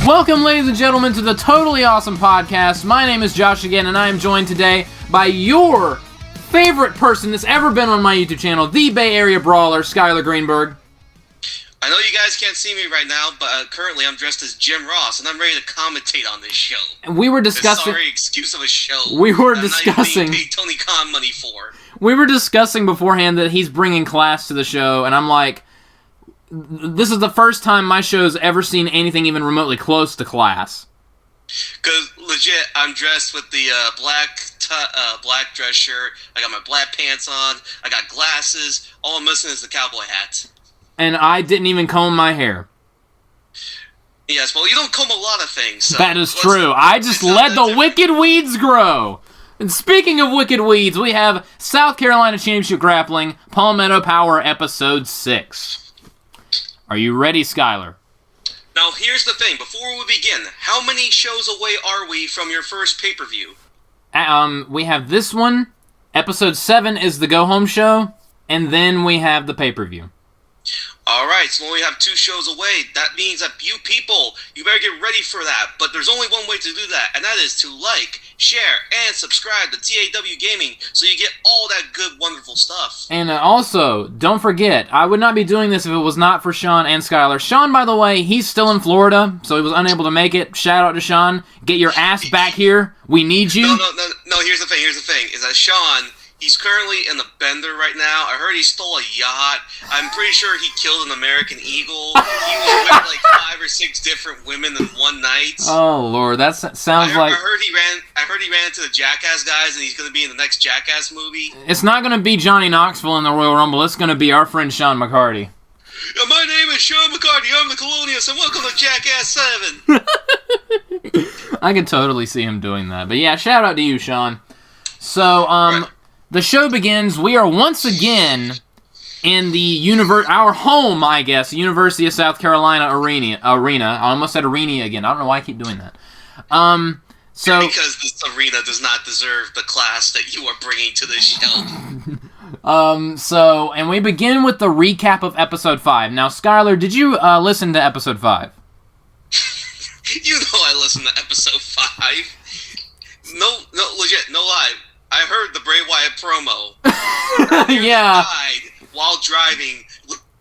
Welcome, ladies and gentlemen, to the Totally Awesome Podcast. My name is Josh again, and I am joined today by your favorite person that's ever been on my YouTube channel, the Bay Area Brawler, Skylar Greenberg. I know you guys can't see me right now, but currently I'm dressed as Jim Ross, and I'm ready to commentate on this show. And we were discussing... Sorry excuse of a show. We were discussing... I'm not even being paid Tony Khan money for. We were discussing beforehand that he's bringing class to the show, and I'm like, this is the first time my show's ever seen anything even remotely close to class. Because, legit, I'm dressed with the black dress shirt, I got my black pants on, I got glasses, all I'm missing is the cowboy hat. And I didn't even comb my hair. Yes, well, you don't comb a lot of things. So that is true. I just let the wicked weeds grow. And speaking of wicked weeds, we have South Carolina Championship Grappling, Palmetto Power, Episode 6. Are you ready, Skylar? Now, here's the thing. Before we begin, how many shows away are we from your first pay-per-view? We have this one. Episode 7 is the go-home show. And then we have the pay-per-view. Alright, so when we have 2 shows away, that means that you people, you better get ready for that. But there's only one way to do that, and that is to like, share, and subscribe to TAW Gaming so you get all that good, wonderful stuff. And also, don't forget, I would not be doing this if it was not for Sean and Skylar. Sean, by the way, he's still in Florida, so he was unable to make it. Shout out to Sean. Get your ass back here. We need you. No, here's the thing, is that Sean... He's currently in the bender right now. I heard he stole a yacht. I'm pretty sure he killed an American eagle. He was with like 5 or 6 different women in one night. Oh Lord, that sounds like. I heard he ran into the Jackass guys, and he's going to be in the next Jackass movie. It's not going to be Johnny Knoxville in the Royal Rumble. It's going to be our friend Sean McCarty. My name is Sean McCarty. I'm the Colonius, and welcome to Jackass 7. I can totally see him doing that. But yeah, shout out to you, Sean. So Right. The show begins. We are once again in the our home, I guess, University of South Carolina arena. I almost said arena again. I don't know why I keep doing that. Because this arena does not deserve the class that you are bringing to this show. And we begin with the recap of Episode 5. Now, Skylar, did you listen to Episode 5? You know I listened to Episode 5. No, legit, no lie. I heard the Bray Wyatt promo. Yeah. I died while driving,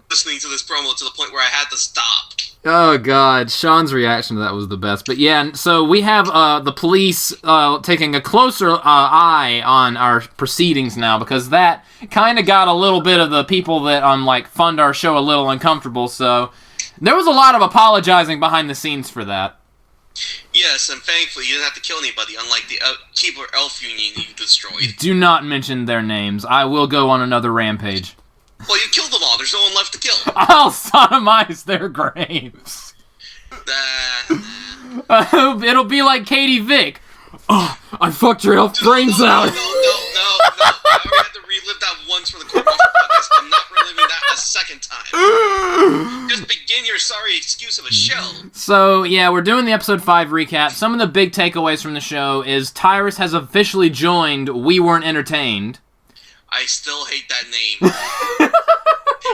listening to this promo to the point where I had to stop. Oh, God. Sean's reaction to that was the best. But yeah, so we have the police taking a closer eye on our proceedings now, because that kind of got a little bit of the people that fund our show a little uncomfortable, so there was a lot of apologizing behind the scenes for that. Yes, and thankfully you didn't have to kill anybody, unlike the Keebler Elf Union you destroyed. Do not mention their names. I will go on another rampage. Well, you killed them all. There's no one left to kill. I'll sodomize their graves. It'll be like Katie Vick. Oh, I fucked your elf brains out. No. I already had to relive that once for the Court Martial podcast. I'm not reliving that a second time. Just begin your sorry excuse of a show. So, yeah, we're doing the Episode 5 recap. Some of the big takeaways from the show is Tyrus has officially joined We Weren't Entertained. I still hate that name.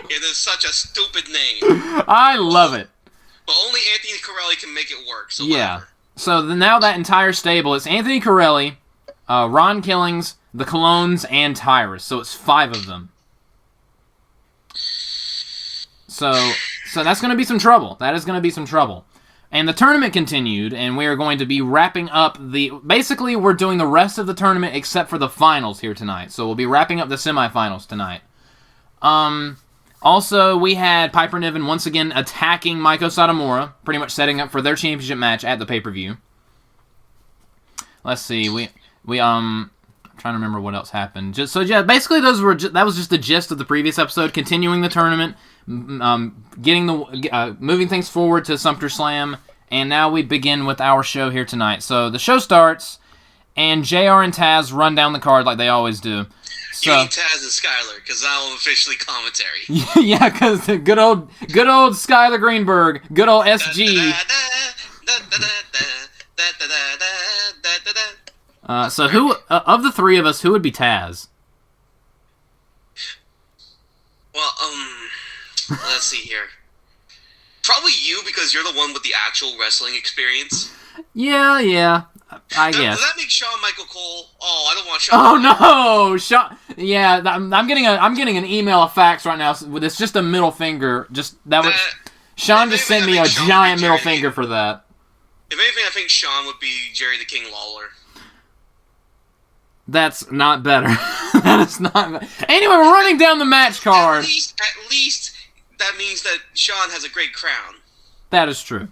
It is such a stupid name. I love it. But only Anthony Corelli can make it work, so yeah. whatever. So now that entire stable, it's Anthony Corelli, Ron Killings, the Colognes, and Tyrus. So it's 5 of them. So that's going to be some trouble. That is going to be some trouble. And the tournament continued, and we are going to be wrapping up basically, we're doing the rest of the tournament except for the finals here tonight. So we'll be wrapping up the semifinals tonight. Also, we had Piper Niven once again attacking Meiko Satomura, pretty much setting up for their championship match at the pay-per-view. Let's see, I'm trying to remember what else happened. Basically that was just the gist of the previous episode, continuing the tournament, moving things forward to SumterSlam, and now we begin with our show here tonight. So the show starts, and JR and Taz run down the card like they always do. You mean Taz and Skylar, because now I'm officially commentary. Yeah, because good old Skylar Greenberg, good old SG. So who of the 3 of us, who would be Taz? Well, let's see here. Probably you, because you're the one with the actual wrestling experience. Yeah. I guess. Does that make Shawn Michael Cole? Oh, I don't want Shawn. Oh no, Shawn. Yeah, I'm getting an email of facts right now. With it's just a middle finger. Shawn just sent me a giant middle finger for that. If anything, I think Shawn would be Jerry the King Lawler. That's not better. That is not. Anyway, we're running down the match card. At least that means that Shawn has a great crown. That is true.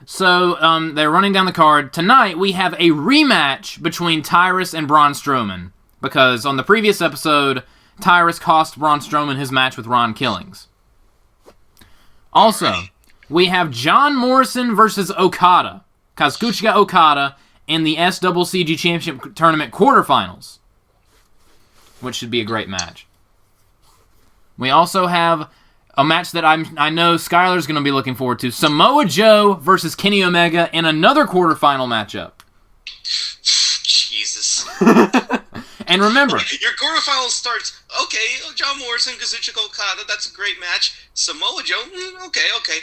So, they're running down the card. Tonight, we have a rematch between Tyrus and Braun Strowman. Because on the previous episode, Tyrus cost Braun Strowman his match with Ron Killings. Also, we have John Morrison versus Okada. Kazuchika Okada in the SCCG Championship Tournament quarterfinals. Which should be a great match. We also have a match that I know Skylar's going to be looking forward to. Samoa Joe versus Kenny Omega in another quarterfinal matchup. Jesus. And remember... Your quarterfinal starts, okay, John Morrison, Kazuchika Okada, that's a great match. Samoa Joe, okay.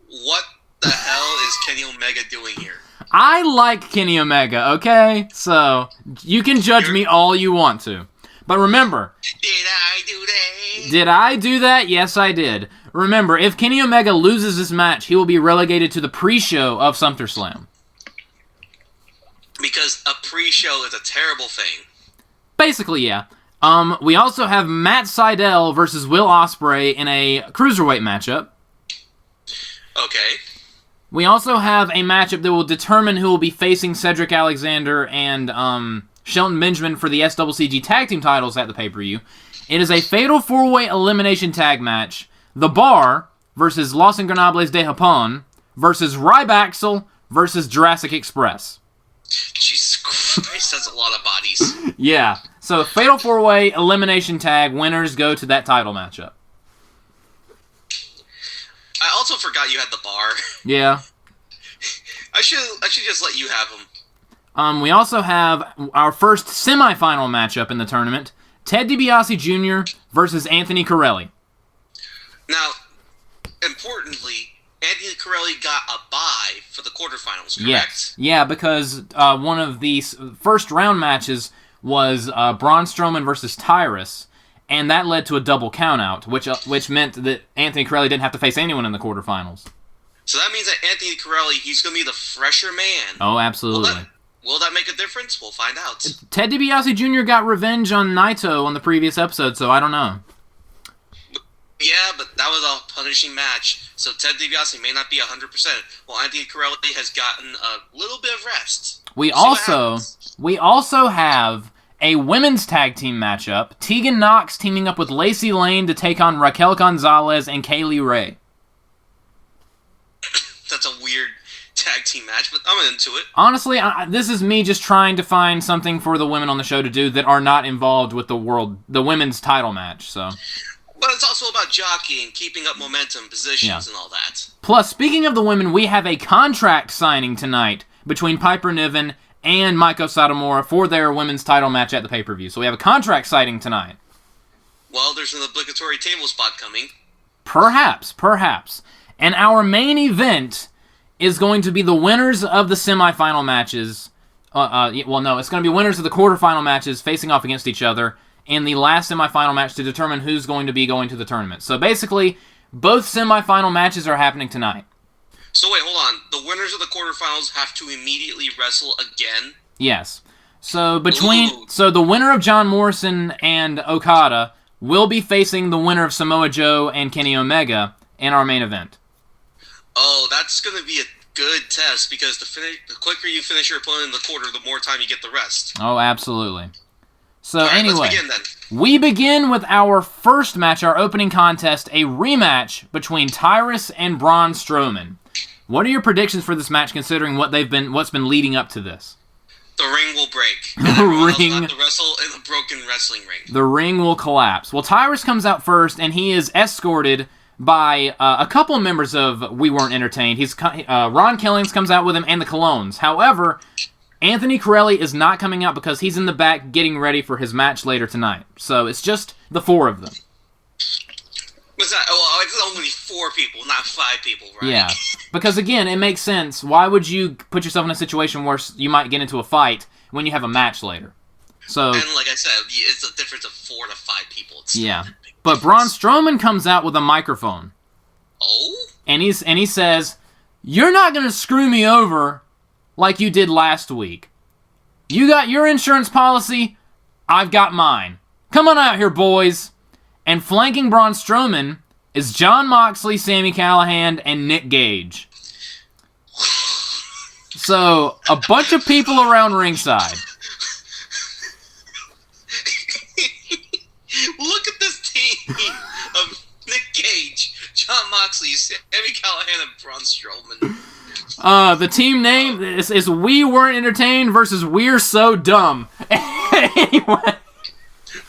What the hell is Kenny Omega doing here? I like Kenny Omega, okay? So, you can judge me all you want to. But remember... Did I do that? Did I do that? Yes, I did. Remember, if Kenny Omega loses this match, he will be relegated to the pre-show of SumterSlam. Because a pre-show is a terrible thing. Basically, yeah. We also have Matt Seidel versus Will Osprey in a cruiserweight matchup. Okay. We also have a matchup that will determine who will be facing Cedric Alexander and Shelton Benjamin for the SCCG Tag Team titles at the pay-per-view. It is a fatal 4-way elimination tag match. The Bar versus Los Ingobernables de Japón versus Rybaxel versus Jurassic Express. Jesus Christ, that's a lot of bodies. Yeah. So, fatal 4-way elimination tag. Winners go to that title matchup. I also forgot you had the Bar. Yeah. I should just let you have them. We also have our first semifinal matchup in the tournament. Ted DiBiase Jr. versus Anthony Corelli. Now, importantly, Anthony Corelli got a bye for the quarterfinals, correct? Yes. Yeah, because one of the first round matches was Braun Strowman versus Tyrus, and that led to a double countout, which meant that Anthony Corelli didn't have to face anyone in the quarterfinals. So that means that Anthony Corelli, he's going to be the fresher man. Oh, absolutely. Will that make a difference? We'll find out. Ted DiBiase Jr. got revenge on Naito on the previous episode, so I don't know. Yeah, but that was a punishing match, so Ted DiBiase may not be 100%, while Anthony Corelli has gotten a little bit of rest. We also have a women's tag team matchup. Tegan Knox teaming up with Lacey Lane to take on Raquel Gonzalez and Kaylee Ray. That's a weird tag team match, but I'm into it. Honestly, this is me just trying to find something for the women on the show to do that are not involved with the women's title match, so... But it's also about jockeying, keeping up momentum, positions, and all that. Plus, speaking of the women, we have a contract signing tonight between Piper Niven and Meiko Satomura for their women's title match at the pay-per-view. So we have a contract signing tonight. Well, there's an obligatory table spot coming. Perhaps. And our main event is going to be the winners of the semifinal matches. It's going to be winners of the quarterfinal matches facing off against each other in the last semifinal match to determine who's going to be going to the tournament. So basically, both semifinal matches are happening tonight. So wait, hold on. The winners of the quarterfinals have to immediately wrestle again? Yes. So the winner of John Morrison and Okada will be facing the winner of Samoa Joe and Kenny Omega in our main event. Oh, that's going to be a good test, because the quicker you finish your opponent in the quarter, the more time you get the rest. Oh, absolutely. So right, anyway, let's begin then. We begin with our first match, our opening contest, a rematch between Tyrus and Braun Strowman. What are your predictions for this match, considering what's been leading up to this? The ring will break. And everyone else will have to wrestle in a broken wrestling ring. The ring will collapse. Well, Tyrus comes out first, and he is escorted by a couple of members of We Weren't Entertained. Ron Killings comes out with him and the Colognes. However, Anthony Corelli is not coming out because he's in the back getting ready for his match later tonight. So it's just the four of them. What's that? Oh, it's only 4 people, not 5 people, right? Yeah, because again, it makes sense. Why would you put yourself in a situation where you might get into a fight when you have a match later? So, and like I said, it's a difference of 4 to 5 people. It's yeah, but Braun Strowman comes out with a microphone. Oh? And he says, "You're not going to screw me over like you did last week. You got your insurance policy, I've got mine. Come on out here, boys." And flanking Braun Strowman is Jon Moxley, Sami Callihan, and Nick Gage. So, a bunch of people around ringside. Look at this team of Nick Gage, Jon Moxley, Sami Callihan, and Braun Strowman. The team name is We Weren't Entertained versus We're So Dumb. Anyway.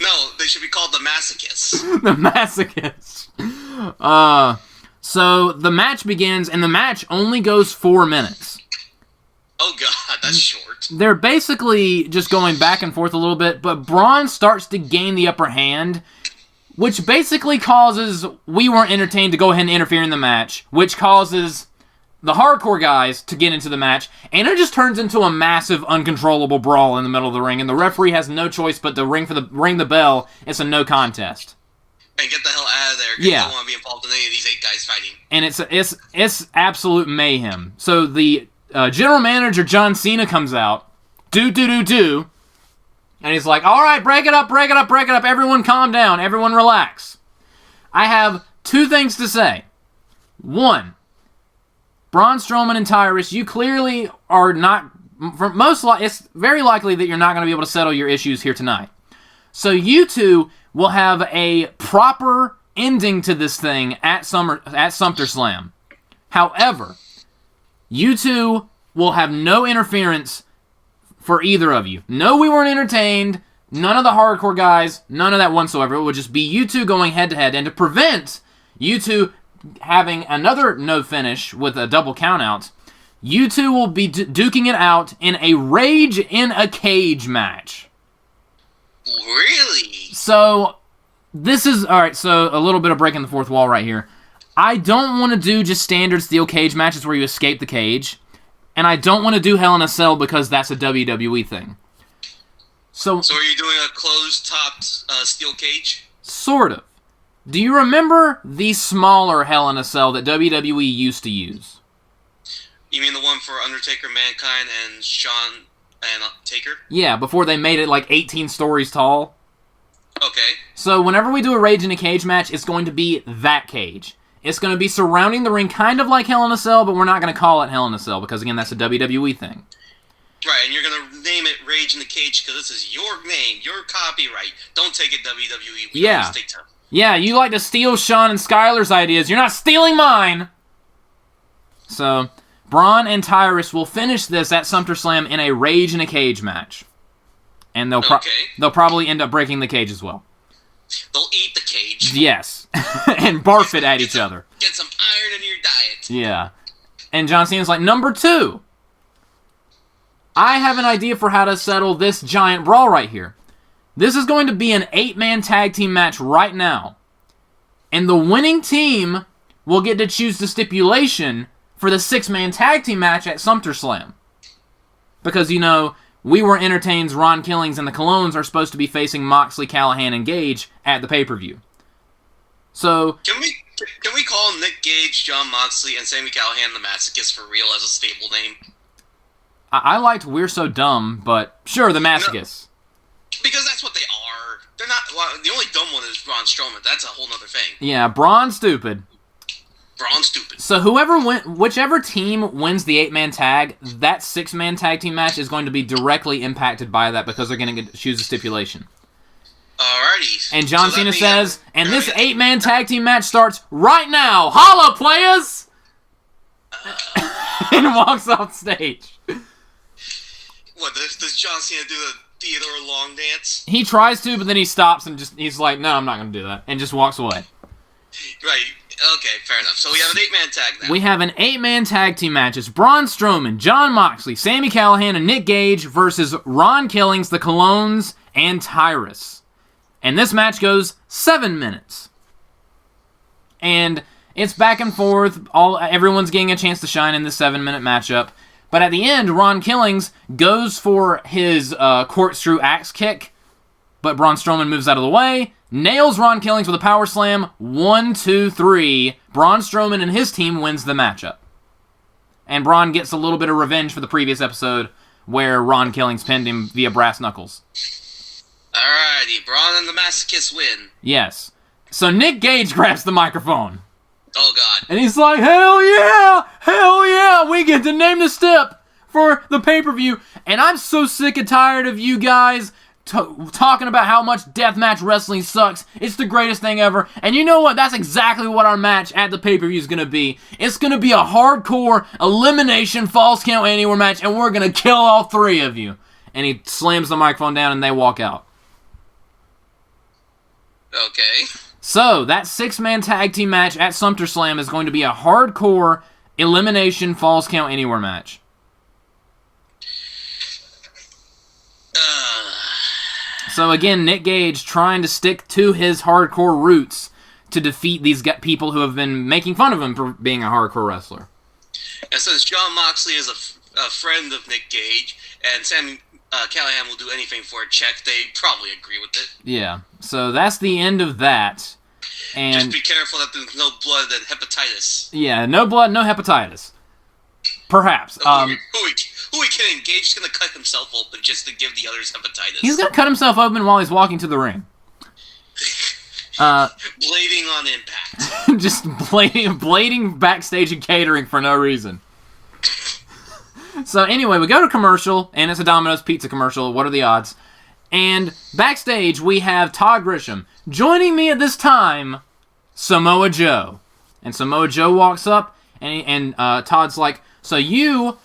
No, they should be called the Masochists. The Masochists. So the match begins, and the match only goes 4 minutes. Oh god, that's short. They're basically just going back and forth a little bit, but Braun starts to gain the upper hand, which basically causes We Weren't Entertained to go ahead and interfere in the match, which causes the hardcore guys to get into the match, and it just turns into a massive, uncontrollable brawl in the middle of the ring, and the referee has no choice but to ring the bell. It's a no contest. And get the hell out of there. Yeah. You don't want to be involved in any of these 8 guys fighting. And it's absolute mayhem. So the general manager, John Cena, comes out, and he's like, "All right, break it up, everyone calm down, everyone relax. I have 2 things to say. 1, Braun Strowman and Tyrus, you clearly are not, it's very likely that you're not going to be able to settle your issues here tonight. So you 2 will have a proper ending to this thing at SumterSlam. However, you 2 will have no interference for either of you. No, We Weren't Entertained, none of the hardcore guys, none of that whatsoever. It will just be you 2 going head-to-head, and to prevent you 2 having another no finish with a double countout, you 2 will be duking it out in a Rage in a Cage match." Really? So, this is... Alright, so a little bit of breaking the fourth wall right here. I don't want to do just standard steel cage matches where you escape the cage, and I don't want to do Hell in a Cell because that's a WWE thing. So are you doing a closed-topped steel cage? Sort of. Do you remember the smaller Hell in a Cell that WWE used to use? You mean the one for Undertaker, Mankind, and Shawn and Taker? Yeah, before they made it like 18 stories tall. Okay. So whenever we do a Rage in a Cage match, it's going to be that cage. It's going to be surrounding the ring kind of like Hell in a Cell, but we're not going to call it Hell in a Cell because, again, that's a WWE thing. Right, and you're going to name it Rage in the Cage because this is your name, your copyright. Don't take it WWE. We always take time. Yeah, you like to steal Sean and Skylar's ideas. You're not stealing mine! So, Braun and Tyrus will finish this at SumterSlam in a Rage in a Cage match. And they'll probably end up breaking the cage as well. They'll eat the cage. Yes. And barf it at each other. Get some iron in your diet. Yeah. And John Cena's like, "Number 2. I have an idea for how to settle this giant brawl right here. This is going to be an 8-man tag team match right now. And the winning team will get to choose the stipulation for the 6-man tag team match at SumterSlam. Because, you know, We Weren't Entertained's Ron Killings and the Colognes are supposed to be facing Moxley, Callihan, and Gage at the pay-per-view. So... Can we call Nick Gage, Jon Moxley, and Sami Callihan the Masochists for real as a stable name? I liked We're So Dumb, but sure, the Masochists. No, because that's what they are. They're not... Well, the only dumb one is Braun Strowman. That's a whole other thing. Yeah, Braun stupid. Braun stupid. So whichever team wins the 8-man tag, that 6-man tag team match is going to be directly impacted by that because they're going to choose a stipulation. Alrighty. And John Cena says, and this 8-man tag team match starts right now. Holla, players! And walks off stage. What, does John Cena do the Theodore Long dance? He tries to, but then he stops and he's like, "No, I'm not going to do that," and just walks away. Right. Okay, fair enough. So we have an 8-man tag now. We have an 8-man tag team match. It's Braun Strowman, Jon Moxley, Sami Callihan, and Nick Gage versus Ron Killings, the Colognes, and Tyrus. And this match goes 7 minutes. And it's back and forth. Everyone's getting a chance to shine in this 7-minute matchup. But at the end, Ron Killings goes for his corkscrew axe kick, but Braun Strowman moves out of the way, nails Ron Killings with a power slam. 1, 2, 3. Braun Strowman and his team wins the matchup. And Braun gets a little bit of revenge for the previous episode where Ron Killings pinned him via brass knuckles. Alrighty, Braun and the Masochist win. Yes. So Nick Gage grabs the microphone. Oh, God. And he's like, hell yeah, we get to name the step for the pay-per-view. And I'm so sick and tired of you guys talking about how much deathmatch wrestling sucks. It's the greatest thing ever. And you know what? That's exactly what our match at the pay-per-view is going to be. It's going to be a hardcore elimination falls count anywhere match, and we're going to kill all 3 of you. And he slams the microphone down and they walk out. Okay. So, that 6-man tag team match at SumterSlam is going to be a hardcore elimination falls count anywhere match. So again, Nick Gage trying to stick to his hardcore roots to defeat these people who have been making fun of him for being a hardcore wrestler. And since Jon Moxley is a friend of Nick Gage, and Sami Callihan will do anything for a check, they probably agree with it. Yeah, so that's the end of that. And just be careful that there's no blood and hepatitis. Yeah, no blood, no hepatitis. Perhaps. Who are we kidding? Gage's gonna cut himself open just to give the others hepatitis. He's gonna cut himself open while he's walking to the ring. Blading on impact. Just blading backstage and catering for no reason. So anyway, we go to commercial, and it's a Domino's Pizza commercial. What are the odds? And backstage, we have Todd Grisham. Joining me at this time, Samoa Joe. And Samoa Joe walks up, and Todd's like, so you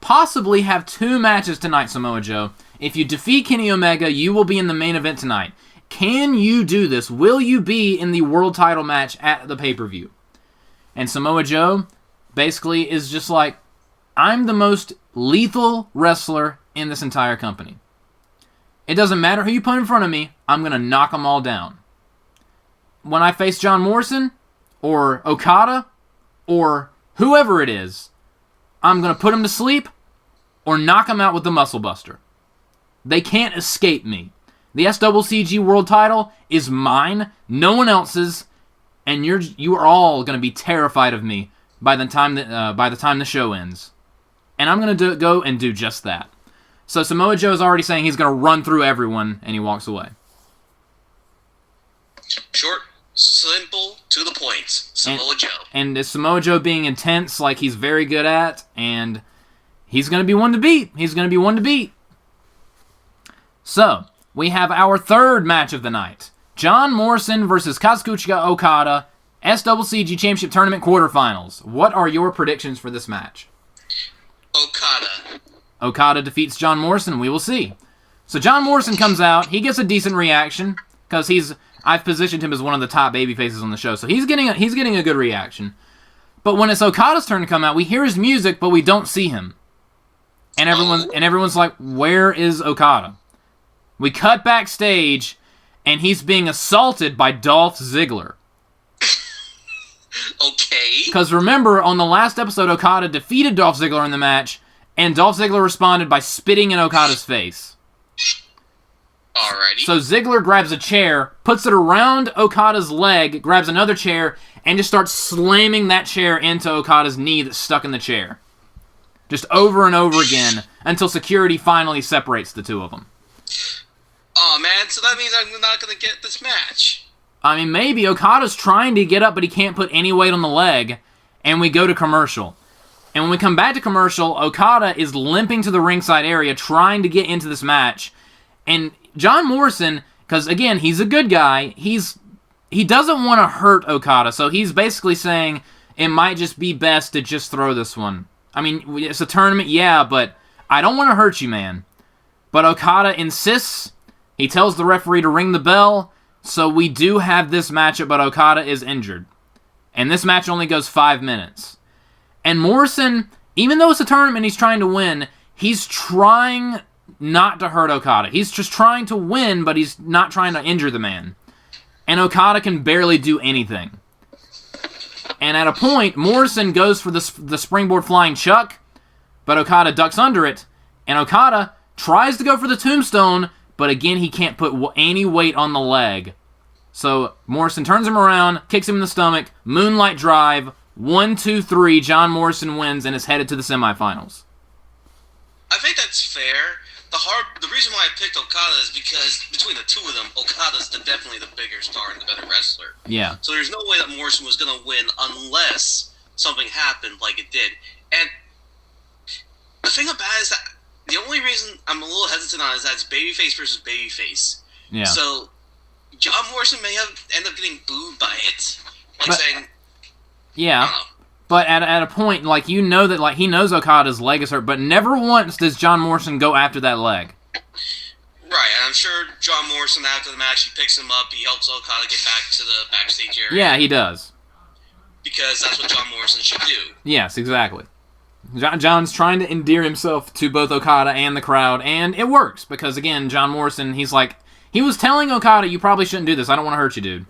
possibly have 2 matches tonight, Samoa Joe. If you defeat Kenny Omega, you will be in the main event tonight. Can you do this? Will you be in the world title match at the pay-per-view? And Samoa Joe basically is just like, I'm the most lethal wrestler in this entire company. It doesn't matter who you put in front of me, I'm going to knock them all down. When I face John Morrison, or Okada, or whoever it is, I'm going to put them to sleep, or knock them out with the Muscle Buster. They can't escape me. The SCCG World Title is mine, no one else's, and you are all going to be terrified of me by the time the show ends. And I'm going to go and do just that. So Samoa Joe is already saying he's going to run through everyone, and he walks away. Short, simple, to the point. Samoa Joe. And it's Samoa Joe being intense like he's very good at, and he's going to be one to beat. He's going to be one to beat. So, we have our 3rd match of the night. John Morrison versus Kazuchika Okada, SCCG Championship Tournament quarterfinals. What are your predictions for this match? Okada defeats John Morrison. We will see. So John Morrison comes out. He gets a decent reaction because I've positioned him as one of the top babyfaces on the show, so he's getting a good reaction. But when it's Okada's turn to come out, we hear his music, but we don't see him. And everyone's like, "Where is Okada?" We cut backstage, and he's being assaulted by Dolph Ziggler. Okay. Because remember, on the last episode, Okada defeated Dolph Ziggler in the match, and Dolph Ziggler responded by spitting in Okada's face. Alrighty. So Ziggler grabs a chair, puts it around Okada's leg, grabs another chair, and just starts slamming that chair into Okada's knee that's stuck in the chair. Just over and over again, until security finally separates the 2 of them. Oh man, so that means I'm not going to get this match. I mean, maybe Okada's trying to get up, but he can't put any weight on the leg, and we go to commercial. And when we come back to commercial, Okada is limping to the ringside area, trying to get into this match. And John Morrison, because again, he's a good guy, he doesn't want to hurt Okada, so he's basically saying it might just be best to just throw this one. I mean, it's a tournament, yeah, but I don't want to hurt you, man. But Okada insists. He tells the referee to ring the bell. So we do have this matchup, but Okada is injured. And this match only goes 5 minutes. And Morrison, even though it's a tournament he's trying to win, he's trying not to hurt Okada. He's just trying to win, but he's not trying to injure the man. And Okada can barely do anything. And at a point, Morrison goes for the springboard flying chuck, but Okada ducks under it, and Okada tries to go for the tombstone, but again, he can't put any weight on the leg. So Morrison turns him around, kicks him in the stomach, moonlight drive, 1, 2, 3, John Morrison wins and is headed to the semifinals. I think that's fair. The reason why I picked Okada is because between the two of them, Okada's definitely the bigger star and the better wrestler. Yeah. So there's no way that Morrison was going to win unless something happened like it did. And the thing about it is that the only reason I'm a little hesitant on it is that it's babyface versus babyface. Yeah. So John Morrison may end up getting booed by it. Saying... Yeah. But at a point, like, you know that, like, he knows Okada's leg is hurt, but never once does John Morrison go after that leg. Right, and I'm sure John Morrison, after the match, he picks him up, he helps Okada get back to the backstage area. Yeah, he does. Because that's what John Morrison should do. Yes, exactly. John's trying to endear himself to both Okada and the crowd, and it works, because, again, John Morrison, he was telling Okada, you probably shouldn't do this, I don't want to hurt you, dude.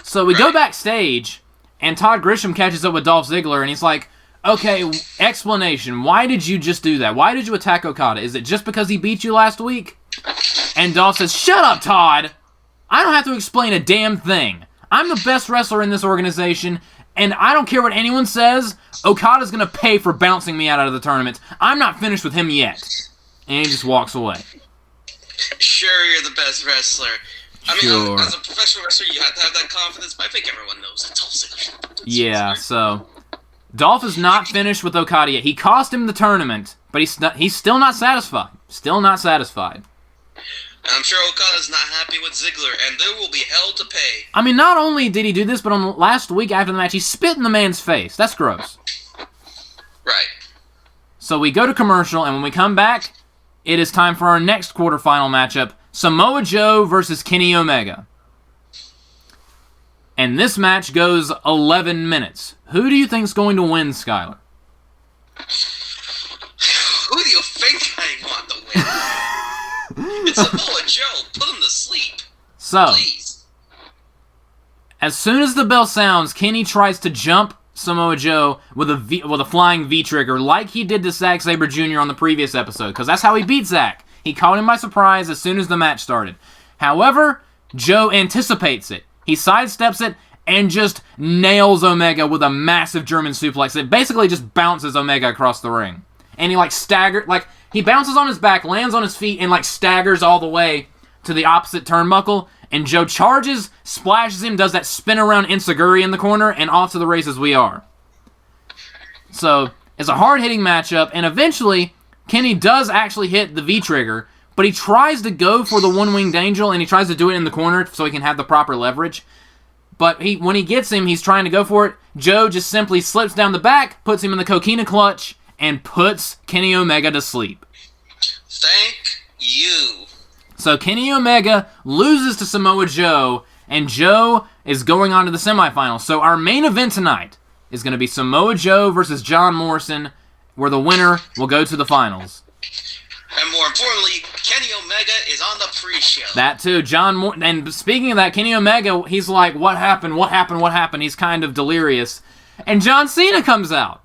So we go backstage... And Todd Grisham catches up with Dolph Ziggler, and he's like, okay, explanation. Why did you just do that? Why did you attack Okada? Is it just because he beat you last week? And Dolph says, shut up, Todd! I don't have to explain a damn thing. I'm the best wrestler in this organization, and I don't care what anyone says. Okada's going to pay for bouncing me out of the tournament. I'm not finished with him yet. And he just walks away. Sure, you're the best wrestler. I mean, sure. As a professional wrestler, you have to have that confidence, but I think everyone knows that Dolph Ziggler. Yeah, so Dolph is not finished with Okada yet. He cost him the tournament, but he's still not satisfied. Still not satisfied. And I'm sure Okada's not happy with Ziggler, and there will be hell to pay. I mean, not only did he do this, but on last week after the match, he spit in the man's face. That's gross. Right. So we go to commercial, and when we come back, it is time for our next quarterfinal matchup, Samoa Joe versus Kenny Omega. And this match goes 11 minutes. Who do you think's going to win, Skylar? Who do you think I want to win? It's Samoa Joe. Put him to sleep. So, please. As soon as the bell sounds, Kenny tries to jump Samoa Joe with a flying V-trigger like he did to Zack Sabre Jr. on the previous episode, because that's how he beat Zack. He caught him by surprise as soon as the match started. However, Joe anticipates it. He sidesteps it and just nails Omega with a massive German suplex. It basically just bounces Omega across the ring. And he he bounces on his back, lands on his feet, and staggers all the way to the opposite turnbuckle. And Joe charges, splashes him, does that spin around Enziguri in the corner, and off to the races we are. So, it's a hard-hitting matchup, and eventually, Kenny does actually hit the V-trigger, but he tries to go for the one-winged angel, and he tries to do it in the corner so he can have the proper leverage. But when he gets him, he's trying to go for it. Joe just simply slips down the back, puts him in the coquina clutch, and puts Kenny Omega to sleep. Thank you. So Kenny Omega loses to Samoa Joe, and Joe is going on to the semifinals. So our main event tonight is going to be Samoa Joe versus John Morrison, where the winner will go to the finals. And more importantly, Kenny Omega is on the pre-show. That too, and speaking of that, Kenny Omega, he's like, what happened, what happened, what happened? He's kind of delirious. And John Cena comes out.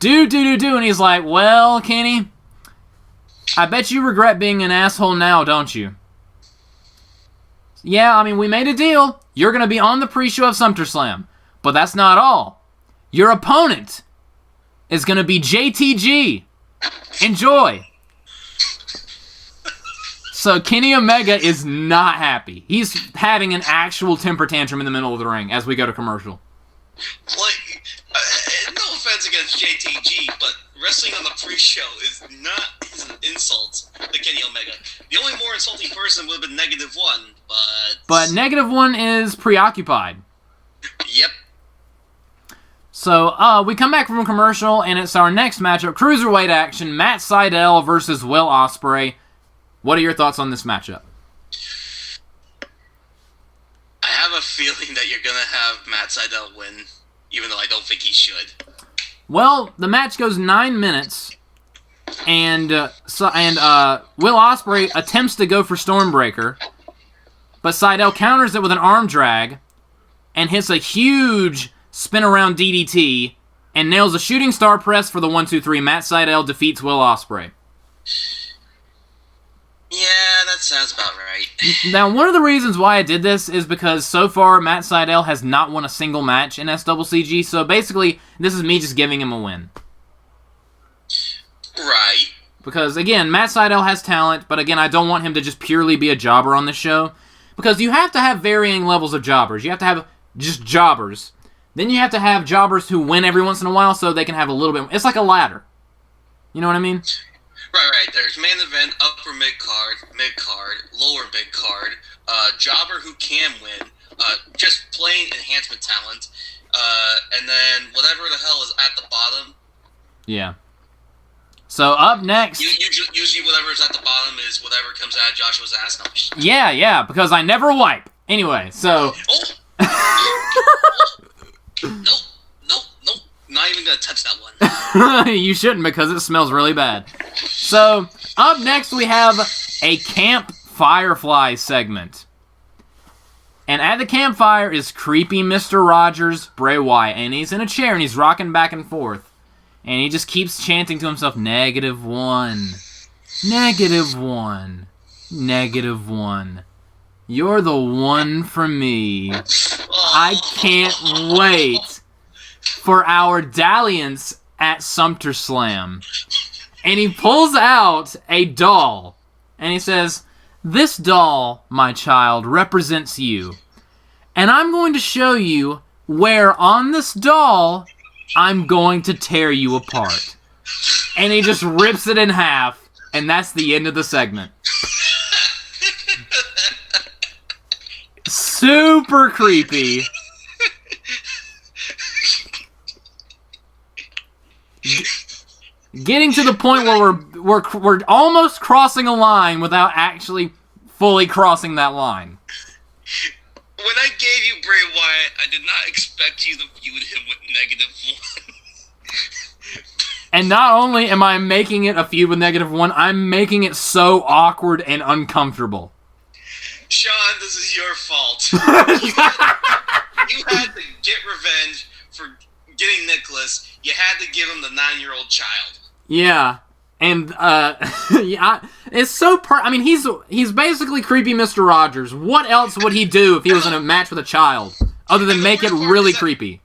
And he's like, well, Kenny, I bet you regret being an asshole now, don't you? Yeah, I mean, we made a deal. You're going to be on the pre-show of SumterSlam. But that's not all. Your opponent is going to be JTG. Enjoy. So Kenny Omega is not happy. He's having an actual temper tantrum in the middle of the ring as we go to commercial. No offense against JTG, but wrestling on the pre-show is an insult to Kenny Omega. The only more insulting person would have been -1, But -1 is preoccupied. Yep. So, we come back from commercial, and it's our next matchup, Cruiserweight action, Matt Seidel versus Will Osprey. What are your thoughts on this matchup? I have a feeling that you're going to have Matt Seidel win, even though I don't think he should. Well, the match goes 9 minutes, and Will Osprey attempts to go for Stormbreaker, but Seidel counters it with an arm drag, and hits a huge spin around DDT, and nails a shooting star press for the 1-2-3. Matt Seidel defeats Will Osprey. Yeah, that sounds about right. Now, one of the reasons why I did this is because so far Matt Seidel has not won a single match in SCCG, so basically this is me just giving him a win. Right. Because, again, Matt Seidel has talent, but again, I don't want him to just purely be a jobber on the show. Because you have to have varying levels of jobbers. You have to have just jobbers. Then you have to have jobbers who win every once in a while so they can have a little bit... It's like a ladder. You know what I mean? Right. There's main event, upper mid-card, lower mid-card, jobber who can win, just plain enhancement talent, and then whatever the hell is at the bottom. Yeah. So up next... Usually whatever's at the bottom is whatever comes out of Joshua's ass. No. Yeah, because I never wipe. Anyway, so... Nope. Not even gonna touch that one. You shouldn't, because it smells really bad. So, up next we have a Camp Firefly segment. And at the campfire is creepy Mr. Rogers, Bray Wyatt, and he's in a chair and he's rocking back and forth. And he just keeps chanting to himself, -1, -1, -1. You're the one for me. I can't wait for our dalliance at SumterSlam. And he pulls out a doll. And he says, "This doll, my child, represents you. And I'm going to show you where on this doll I'm going to tear you apart." And he just rips it in half. And that's the end of the segment. Super creepy. Getting to the point where we're almost crossing a line without actually fully crossing that line. When I gave you Bray Wyatt, I did not expect you to feud him with -1. And not only am I making it a feud with -1, I'm making it so awkward and uncomfortable. Sean, this is your fault. You had to get revenge for getting Nicholas. You had to give him the 9-year-old child. Yeah, and yeah, it's so. I mean, he's basically creepy Mr. Rogers. What else would he do if he was in a match with a child, other than make it really creepy?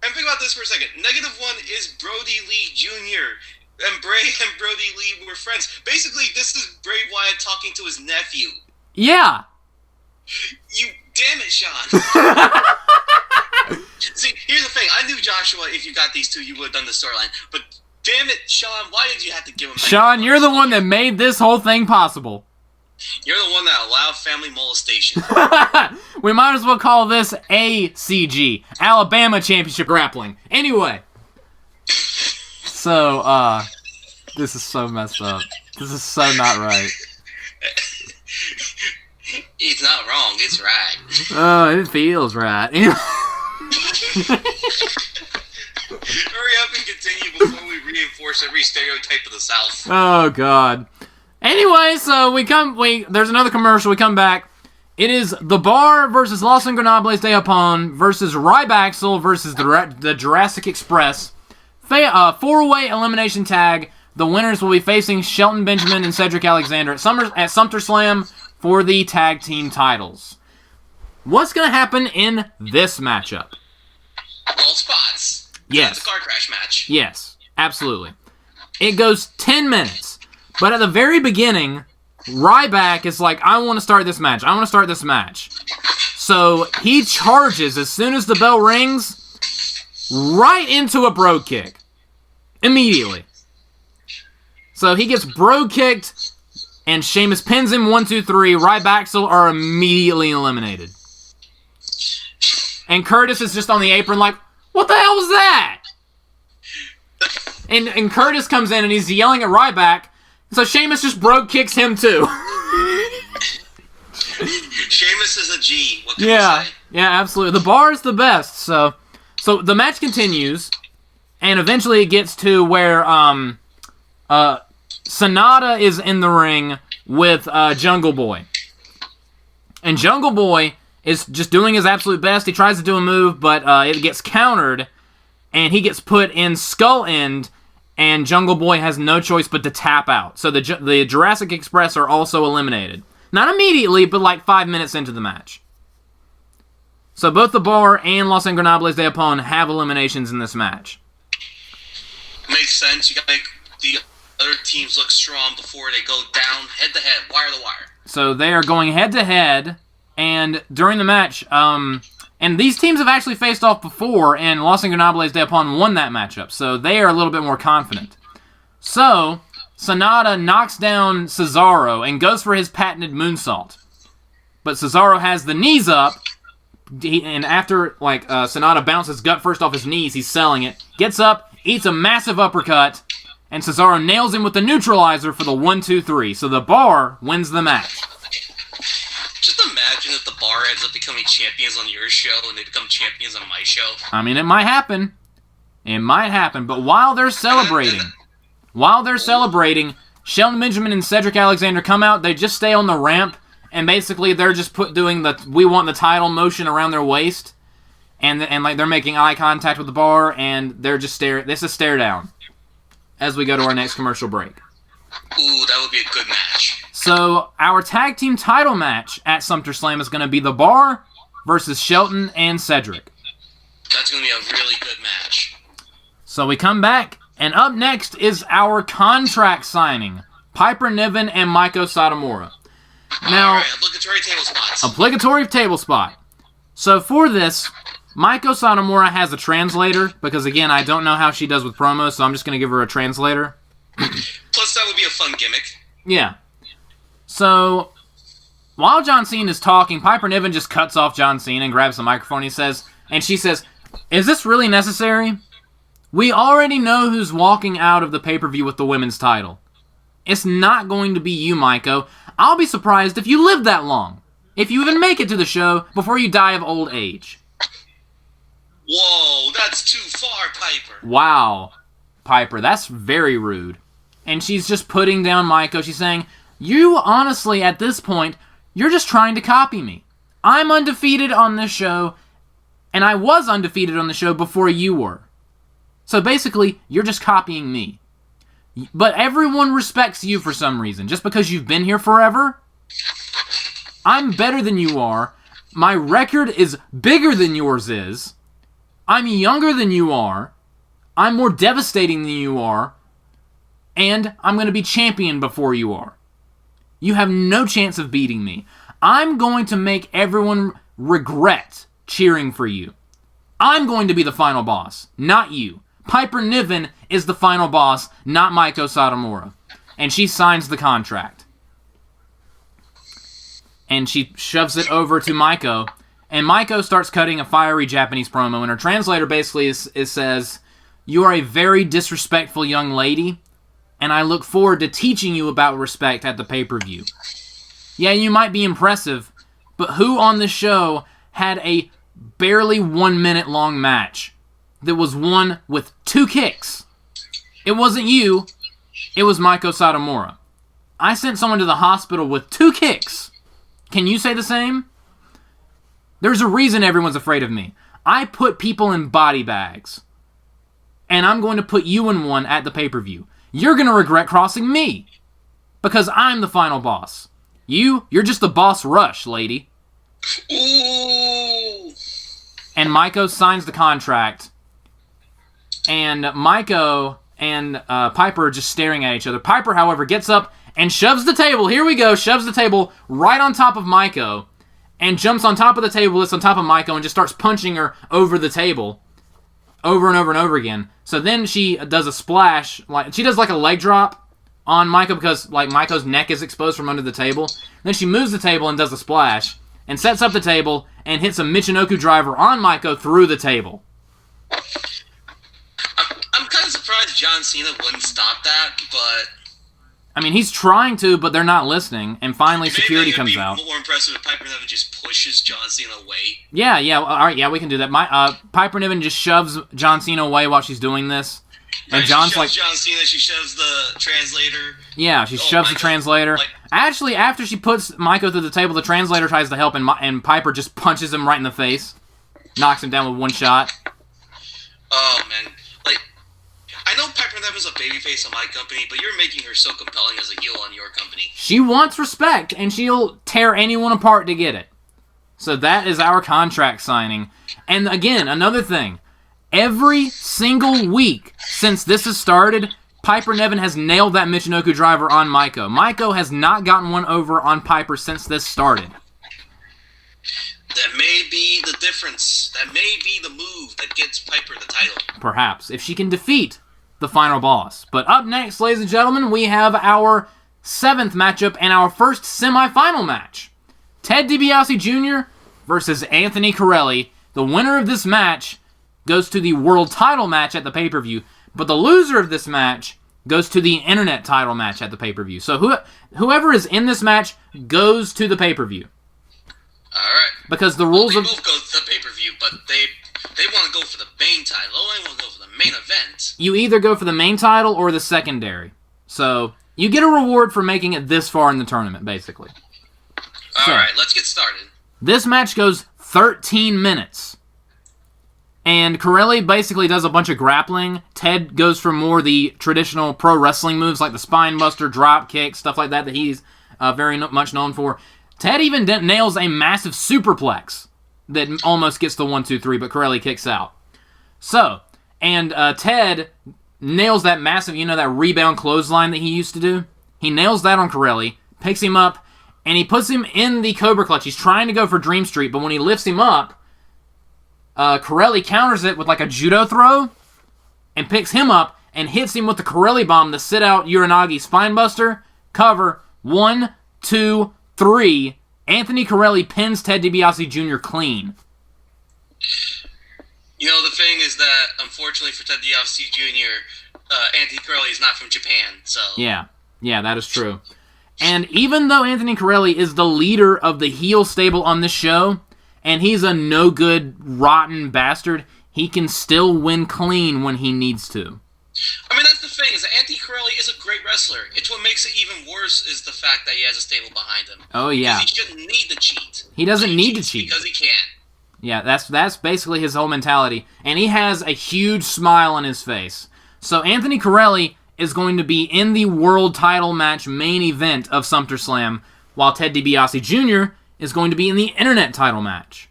And think about this for a second. -1 is Brody Lee Jr. And Bray and Brody Lee were friends. Basically, this is Bray Wyatt talking to his nephew. Yeah. You damn it, Sean. See, here's the thing. I knew Joshua, if you got these two, you would have done the storyline. But damn it, Sean, why did you have to give him... Sean, you're the one that made this whole thing possible. You're the one that allowed family molestation. We might as well call this ACG, Alabama Championship Grappling. Anyway. So, this is so messed up. This is so not right. It's not wrong, it's right. Oh, it feels right. Hurry up and continue before we reinforce every stereotype of the South. Oh, God. Anyway, so there's another commercial. We come back. It is The Bar versus Los Ingobernables de Japón versus Rybaxel versus the Jurassic Express. 4-way elimination tag. The winners will be facing Shelton Benjamin and Cedric Alexander at SumterSlam for the tag team titles. What's going to happen in this matchup? Gold spots. Yes. The car crash match. Yes, absolutely. It goes 10 minutes. But at the very beginning, Ryback is like, I want to start this match. So he charges as soon as the bell rings, right into a bro kick. Immediately. So he gets bro kicked, and Sheamus pins him 1-2-3. Rybaxel are immediately eliminated. And Curtis is just on the apron like, what the hell was that? And Curtis comes in and he's yelling at Ryback. So Sheamus just bro kicks him too. Sheamus is a G. What can you say? Yeah, absolutely. The Bar is the best. So the match continues, and eventually it gets to where Sonata is in the ring with Jungle Boy, and Jungle Boy is just doing his absolute best. He tries to do a move, but it gets countered, and he gets put in Skull End, and Jungle Boy has no choice but to tap out. So the Jurassic Express are also eliminated. Not immediately, but like 5 minutes into the match. So both the Bar and Los Ingobernables de Japón have eliminations in this match. Makes sense. You gotta make the other teams look strong before they go down head-to-head, wire-to-wire. So they are going head-to-head, and during the match, and these teams have actually faced off before, and Los Ingobernables de Japón won that matchup, so they are a little bit more confident. So, Sanada knocks down Cesaro and goes for his patented moonsault. But Cesaro has the knees up, and after Sanada bounces gut first off his knees, he's selling it, gets up, eats a massive uppercut, and Cesaro nails him with the neutralizer for the 1-2-3. So the Bar wins the match. Just imagine if the Bar ends up becoming champions on your show and they become champions on my show. I mean, it might happen. It might happen. But while they're celebrating, Shelton Benjamin and Cedric Alexander come out. They just stay on the ramp, and basically they're just doing the "we want the title" motion around their waist, and like they're making eye contact with the Bar, and they're just staring. This is stare down as we go to our next commercial break. Ooh, that would be a good match. So our tag team title match at SumterSlam is going to be the Bar versus Shelton and Cedric. That's going to be a really good match. So we come back, and up next is our contract signing, Piper Niven and Meiko Satomura. Now, all right, obligatory table spots. Obligatory table spot. So for this, Meiko Satomura has a translator, because again, I don't know how she does with promos, so I'm just going to give her a translator. Plus, that would be a fun gimmick. Yeah. So, while John Cena is talking, Piper Niven just cuts off John Cena and grabs the microphone. She says, "Is this really necessary? We already know who's walking out of the pay-per-view with the women's title. It's not going to be you, Meiko. I'll be surprised if you live that long. If you even make it to the show before you die of old age." Whoa, that's too far, Piper. Wow, Piper, that's very rude. And she's just putting down Meiko. She's saying, "You honestly, at this point, you're just trying to copy me. I'm undefeated on this show, and I was undefeated on the show before you were. So basically, you're just copying me. But everyone respects you for some reason, just because you've been here forever. I'm better than you are. My record is bigger than yours is. I'm younger than you are. I'm more devastating than you are. And I'm going to be champion before you are. You have no chance of beating me. I'm going to make everyone regret cheering for you. I'm going to be the final boss, not you. Piper Niven is the final boss, not Meiko Satomura." And she signs the contract. And she shoves it over to Meiko. And Meiko starts cutting a fiery Japanese promo. And her translator basically says, "You are a very disrespectful young lady. And I look forward to teaching you about respect at the pay-per-view. Yeah, you might be impressive, but who on the show had a barely 1 minute long match that was won with 2 kicks? It wasn't you, it was Meiko Satomura. I sent someone to the hospital with 2 kicks. Can you say the same? There's a reason everyone's afraid of me. I put people in body bags. And I'm going to put you in one at the pay-per-view. You're going to regret crossing me. Because I'm the final boss. You're just the boss rush, lady." Ooh. And Meiko signs the contract. And Meiko and Piper are just staring at each other. Piper, however, gets up and shoves the table. Here we go. Shoves the table right on top of Meiko. And jumps on top of the table that's on top of Meiko and just starts punching her over the table. Over and over and over again. So then she does a splash. She does like a leg drop on Meiko because like Meiko's neck is exposed from under the table. Then she moves the table and does a splash. And sets up the table and hits a Michinoku driver on Meiko through the table. I'm kind of surprised John Cena wouldn't stop that, but... I mean, he's trying to, but they're not listening. And finally, security comes out. More impressive if Piper Niven just pushes John Cena away. Yeah, all right, yeah, we can do that. Piper Niven just shoves John Cena away while she's doing this. And John's like... John Cena, she shoves the translator. Yeah, she shoves the translator. Actually, after she puts Maiko through the table, the translator tries to help, and Piper just punches him right in the face. Knocks him down with one shot. Oh, man. I know Piper Nevin's a babyface on my company, but you're making her so compelling as a heel on your company. She wants respect, and she'll tear anyone apart to get it. So that is our contract signing. And again, another thing. Every single week since this has started, Piper Niven has nailed that Michinoku driver on Maiko. Maiko has not gotten one over on Piper since this started. That may be the difference. That may be the move that gets Piper the title. Perhaps, if she can defeat the final boss. But up next, ladies and gentlemen, we have our 7th matchup and our first semifinal match. Ted Dibiase Jr. versus Anthony Corelli. The winner of this match goes to the world title match at the pay-per-view, but the loser of this match goes to the internet title match at the pay-per-view. So whoever is in this match goes to the pay-per-view. Alright. Because the rules they both go to the pay-per-view, but they want to go for the main title. They want to go for the main event. You either go for the main title or the secondary. So you get a reward for making it this far in the tournament, basically. Alright, let's get started. This match goes 13 minutes. And Corelli basically does a bunch of grappling. Ted goes for more the traditional pro wrestling moves like the spine buster, drop kick, stuff like that he's very much known for. Ted even nails a massive superplex that almost gets the 1-2-3, but Corelli kicks out. So, and Ted nails that massive, that rebound clothesline that he used to do. He nails that on Corelli, picks him up, and he puts him in the Cobra Clutch. He's trying to go for Dream Street, but when he lifts him up, Corelli counters it with like a judo throw and picks him up and hits him with the Corelli bomb, the sit-out Uranagi spinebuster. Cover. 1, 2, 3. Anthony Corelli pins Ted Dibiase Jr. clean. The thing is that, unfortunately for Ted Dibiase Jr., Anthony Corelli is not from Japan, so... Yeah, that is true. And even though Anthony Corelli is the leader of the heel stable on this show, and he's a no-good, rotten bastard, he can still win clean when he needs to. I mean, that's the thing, is that Anthony Corelli is a great wrestler. It's what makes it even worse is the fact that he has a stable behind him. Oh, yeah. Because he shouldn't need to cheat. He doesn't need to cheat. Because he can. Yeah, that's basically his whole mentality. And he has a huge smile on his face. So Anthony Corelli is going to be in the world title match main event of SumterSlam, while Ted DiBiase Jr. is going to be in the internet title match.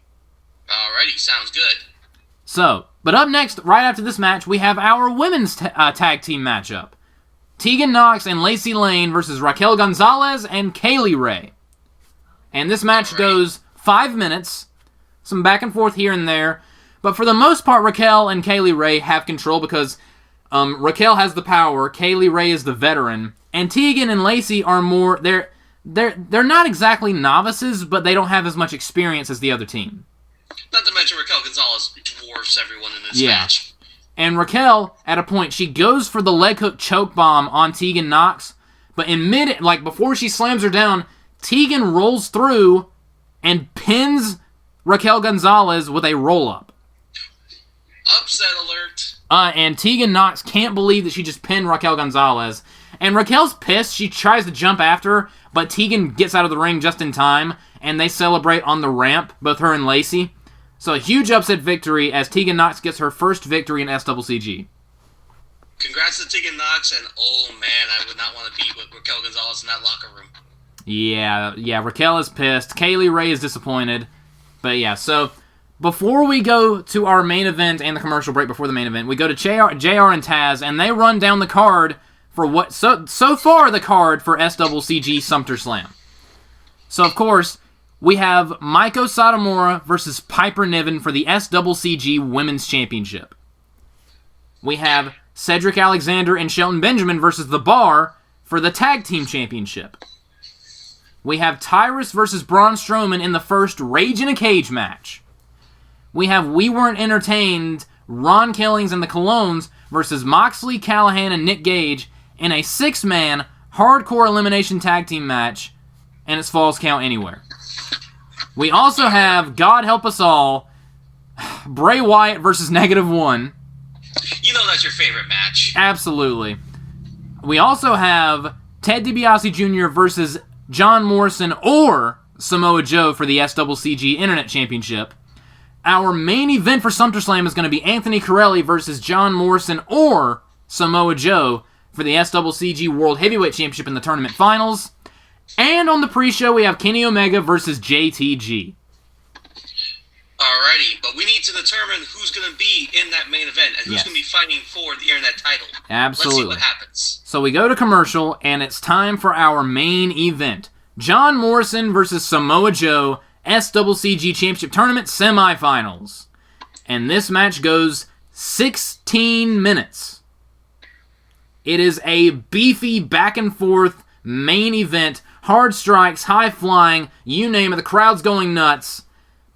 Alrighty, sounds good. So, but up next, right after this match, we have our women's tag team matchup. Tegan Knox and Lacey Lane versus Raquel Gonzalez and Kaylee Ray. And this match goes 5 minutes, some back and forth here and there, but for the most part, Raquel and Kaylee Ray have control because Raquel has the power, Kaylee Ray is the veteran, and Tegan and Lacey are more, they're not exactly novices, but they don't have as much experience as the other team. Not to mention Raquel Gonzalez dwarfs everyone in this match. And Raquel, at a point, she goes for the leg hook choke bomb on Tegan Knox, but before she slams her down, Tegan rolls through and pins Raquel Gonzalez with a roll-up. Upset alert. And Tegan Knox can't believe that she just pinned Raquel Gonzalez. And Raquel's pissed. She tries to jump after her, but Tegan gets out of the ring just in time, and they celebrate on the ramp, both her and Lacey. So a huge upset victory as Tegan Knox gets her first victory in SCCG. Congrats to Tegan Knox, and oh man, I would not want to be with Raquel Gonzalez in that locker room. Yeah, Raquel is pissed. Kaylee Ray is disappointed. But yeah, so before we go to our main event and the commercial break before the main event, we go to JR and Taz, and they run down the card for what so far the card for SCCG SumterSlam. So of course, we have Maiko Satomura versus Piper Niven for the SCCG Women's Championship. We have Cedric Alexander and Shelton Benjamin versus The Bar for the Tag Team Championship. We have Tyrus versus Braun Strowman in the first Rage in a Cage match. We have We Weren't Entertained, Ron Killings and the Colognes versus Moxley, Callahan, and Nick Gage in a 6-man hardcore elimination tag team match, and it's Falls Count Anywhere. We also have, God Help Us All, Bray Wyatt versus Negative One. You know that's your favorite match. Absolutely. We also have Ted Dibiase Jr. versus John Morrison or Samoa Joe for the SCCG Internet Championship. Our main event for SumterSlam is going to be Anthony Corelli versus John Morrison or Samoa Joe for the SCCG World Heavyweight Championship in the tournament finals. And on the pre-show, we have Kenny Omega versus JTG. Alrighty, but we need to determine who's going to be in that main event and who's going to be fighting for the Internet title. Absolutely. Let's see what happens. So we go to commercial, and it's time for our main event. John Morrison versus Samoa Joe, SCCG Championship Tournament Semifinals. And this match goes 16 minutes. It is a beefy back-and-forth main event. Hard strikes, high flying, you name it, the crowd's going nuts.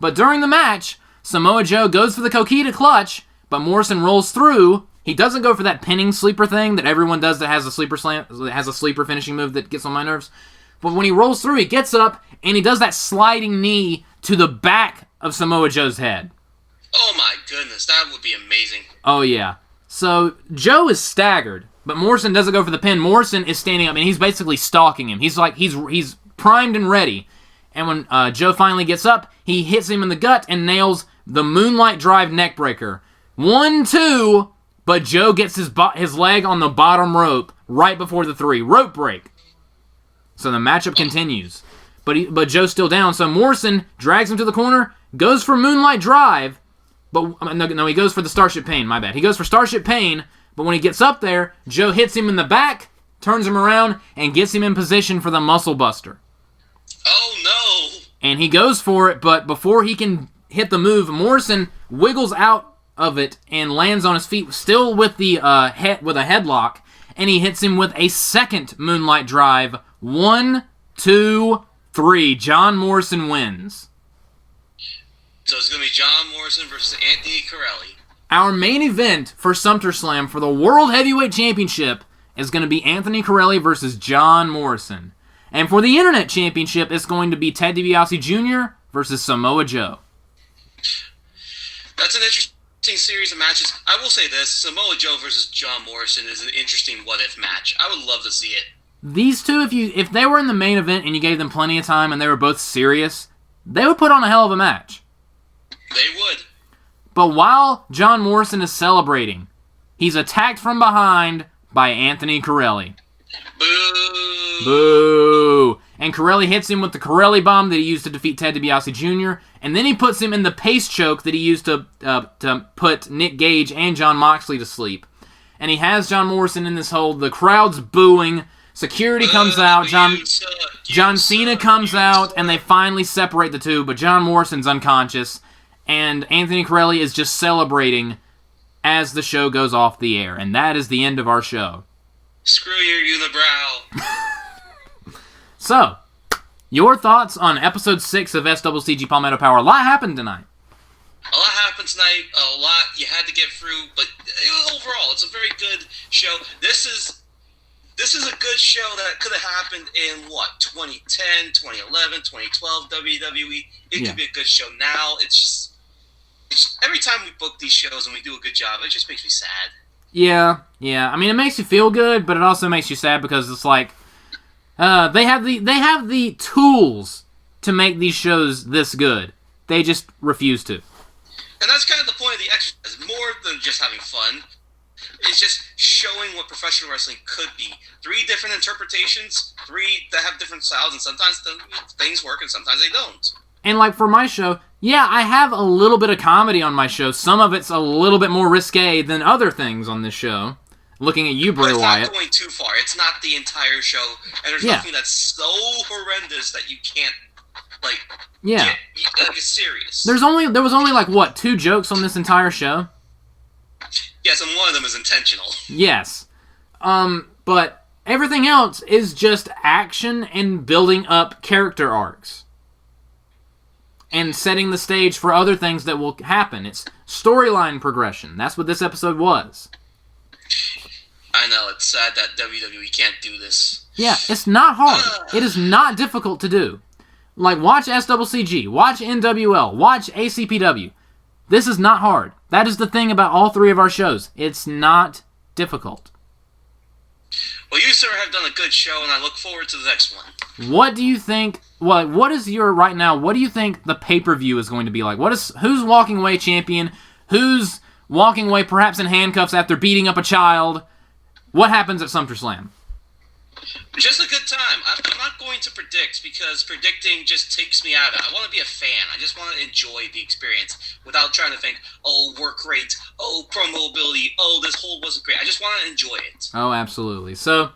But during the match, Samoa Joe goes for the Coquina clutch, but Morrison rolls through. He doesn't go for that pinning sleeper thing that everyone does that has a sleeper slam, has a sleeper finishing move that gets on my nerves. But when he rolls through, he gets up, and he does that sliding knee to the back of Samoa Joe's head. Oh my goodness, that would be amazing. Oh yeah. So Joe is staggered, but Morrison doesn't go for the pin. Morrison is standing up, and he's basically stalking him. He's primed and ready. And when Joe finally gets up, he hits him in the gut and nails the Moonlight Drive neckbreaker. 1-2, but Joe gets his leg on the bottom rope right before the 3. Rope break. So the matchup continues. But Joe's still down, so Morrison drags him to the corner, goes for Moonlight Drive, but no, he goes for the Starship Pain, my bad. He goes for Starship Pain, but when he gets up there, Joe hits him in the back, turns him around, and gets him in position for the Muscle Buster. Oh no! And he goes for it, but before he can hit the move, Morrison wiggles out of it and lands on his feet, still with the with a headlock, and he hits him with a second Moonlight Drive. 1, 2, 3. John Morrison wins. So it's going to be John Morrison versus Anthony Corelli. Our main event for SumterSlam for the World Heavyweight Championship is going to be Anthony Corelli versus John Morrison. And for the Internet Championship, it's going to be Ted Dibiase Jr. versus Samoa Joe. That's an interesting series of matches. I will say this, Samoa Joe versus John Morrison is an interesting what-if match. I would love to see it. These two, if they were in the main event and you gave them plenty of time and they were both serious, they would put on a hell of a match. They would. But while John Morrison is celebrating, he's attacked from behind by Anthony Corelli. Boo! Boo! And Corelli hits him with the Corelli bomb that he used to defeat Ted Dibiase Jr., and then he puts him in the pace choke that he used to put Nick Gage and John Moxley to sleep. And he has John Morrison in this hold. The crowd's booing. Security comes out. John Cena comes out, and they finally separate the two, but John Morrison's unconscious, and Anthony Corelli is just celebrating as the show goes off the air. And that is the end of our show. Screw your unibrow. So, your thoughts on Episode 6 of SCCG Palmetto Power. A lot happened tonight. A lot happened tonight. A lot you had to get through, but overall, it's a very good show. This is a good show that could have happened in, 2010, 2011, 2012 WWE. It could be a good show now. It's every time we book these shows and we do a good job, it just makes me sad. Yeah. I mean, it makes you feel good, but it also makes you sad because it's like they have the tools to make these shows this good. They just refuse to. And that's kind of the point of the exercise. More than just having fun. It's just showing what professional wrestling could be. 3 different interpretations, 3 that have different styles, and sometimes things work and sometimes they don't. And like for my show, I have a little bit of comedy on my show. Some of it's a little bit more risque than other things on this show. Looking at you, Bray Wyatt. But it's not going too far. It's not the entire show, and there's nothing that's so horrendous that you can't, it's serious. There was only 2 jokes on this entire show. Yes, and one of them is intentional. Yes. But everything else is just action and building up character arcs. And setting the stage for other things that will happen. It's storyline progression. That's what this episode was. I know, it's sad that WWE can't do this. Yeah, it's not hard. It is not difficult to do. Like, watch SCCG, watch NWL, watch ACPW. This is not hard. That is the thing about all three of our shows. It's not difficult. Well, you, sir, have done a good show, and I look forward to the next one. What do you think... what is your... Right now, what do you think the pay-per-view is going to be like? Who's walking away champion? Who's walking away perhaps in handcuffs after beating up a child? What happens at SumterSlam? Just a good time. I'm not going to predict because predicting just takes me out of it. I want to be a fan. I just want to enjoy the experience without trying to think, oh, work rate, oh, promo ability, oh, this hold wasn't great. I just want to enjoy it. Oh, absolutely. So,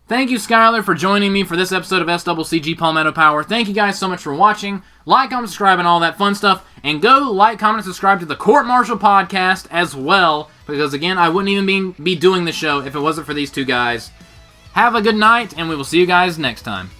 thank you, Skylar, for joining me for this episode of SCCG Palmetto Power. Thank you guys so much for watching. Like, comment, subscribe, and all that fun stuff. And go like, comment, and subscribe to the Court Martial podcast as well. Because, again, I wouldn't even be doing the show if it wasn't for these two guys. Have a good night, and we will see you guys next time.